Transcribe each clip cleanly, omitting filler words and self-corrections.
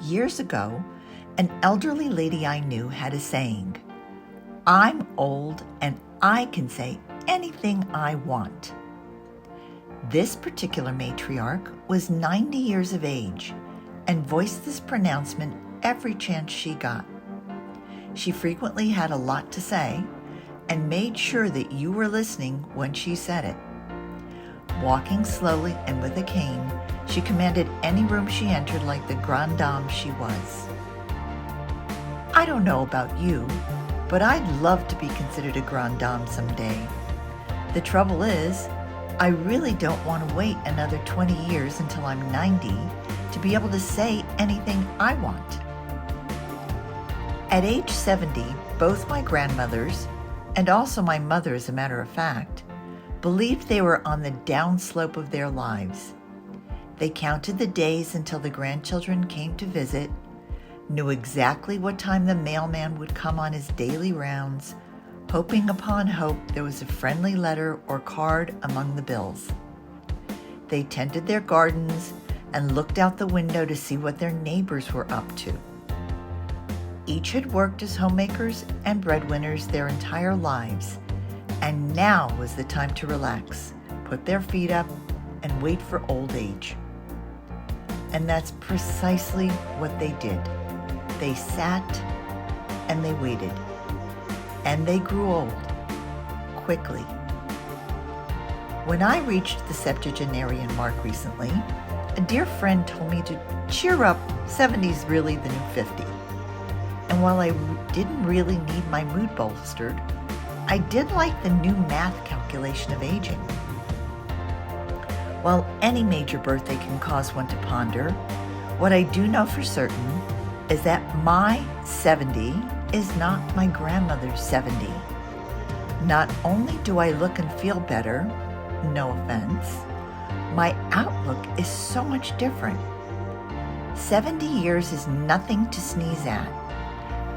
Years ago, an elderly lady I knew had a saying, "I'm old and I can say anything I want." This particular matriarch was 90 years of age and voiced this pronouncement every chance she got. She frequently had a lot to say and made sure that you were listening when she said it. Walking slowly and with a cane, she commanded any room she entered like the grande dame she was. I don't know about you, but I'd love to be considered a grande dame someday. The trouble is, I really don't want to wait another 20 years until I'm 90 to be able to say anything I want. At age 70, both my grandmothers, and also my mother as a matter of fact, believed they were on the downslope of their lives. They counted the days until the grandchildren came to visit, knew exactly what time the mailman would come on his daily rounds, hoping upon hope there was a friendly letter or card among the bills. They tended their gardens and looked out the window to see what their neighbors were up to. Each had worked as homemakers and breadwinners their entire lives, and now was the time to relax, put their feet up, and wait for old age. And that's precisely what they did. They sat and they waited. And they grew old, quickly. When I reached the septuagenarian mark recently, a dear friend told me to cheer up, 70's really the new 50. And while I didn't really need my mood bolstered, I did like the new math calculation of aging. While any major birthday can cause one to ponder, what I do know for certain is that my 70 is not my grandmother's 70. Not only do I look and feel better, no offense, my outlook is so much different. 70 years is nothing to sneeze at,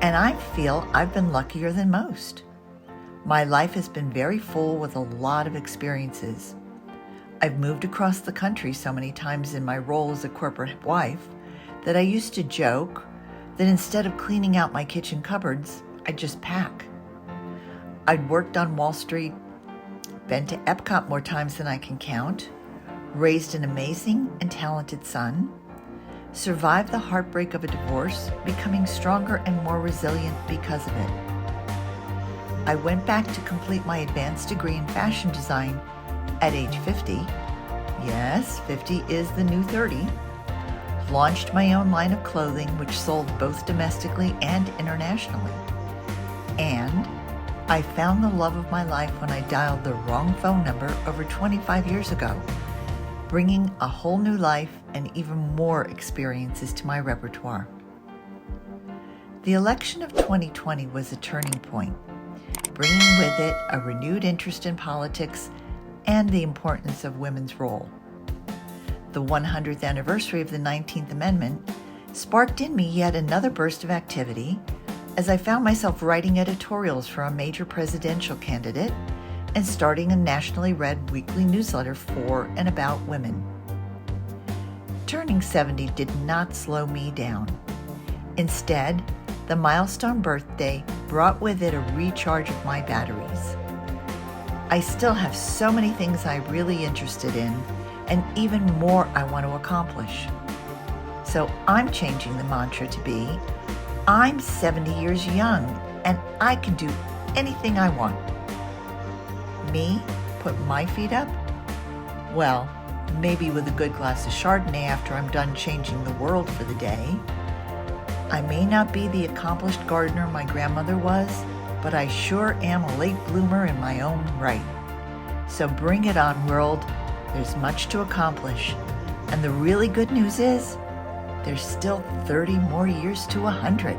and I feel I've been luckier than most. My life has been very full with a lot of experiences. I've moved across the country so many times in my role as a corporate wife that I used to joke that instead of cleaning out my kitchen cupboards, I'd just pack. I'd worked on Wall Street, been to Epcot more times than I can count, raised an amazing and talented son, survived the heartbreak of a divorce, becoming stronger and more resilient because of it. I went back to complete my advanced degree in fashion design at age 50. Yes, 50 is the new 30. Launched my own line of clothing, which sold both domestically and internationally. And I found the love of my life when I dialed the wrong phone number over 25 years ago, bringing a whole new life and even more experiences to my repertoire. The election of 2020 was a turning point, bringing with it a renewed interest in politics and the importance of women's role. The 100th anniversary of the 19th Amendment sparked in me yet another burst of activity as I found myself writing editorials for a major presidential candidate and starting a nationally read weekly newsletter for and about women. Turning 70 did not slow me down. Instead, the milestone birthday brought with it a recharge of my batteries. I still have so many things I'm really interested in, and even more I want to accomplish. So I'm changing the mantra to be, I'm 70 years young, and I can do anything I want. Me, put my feet up? Well, maybe with a good glass of Chardonnay after I'm done changing the world for the day. I may not be the accomplished gardener my grandmother was, but I sure am a late bloomer in my own right. So bring it on, world. There's much to accomplish. And the really good news is, there's still 30 more years to 100.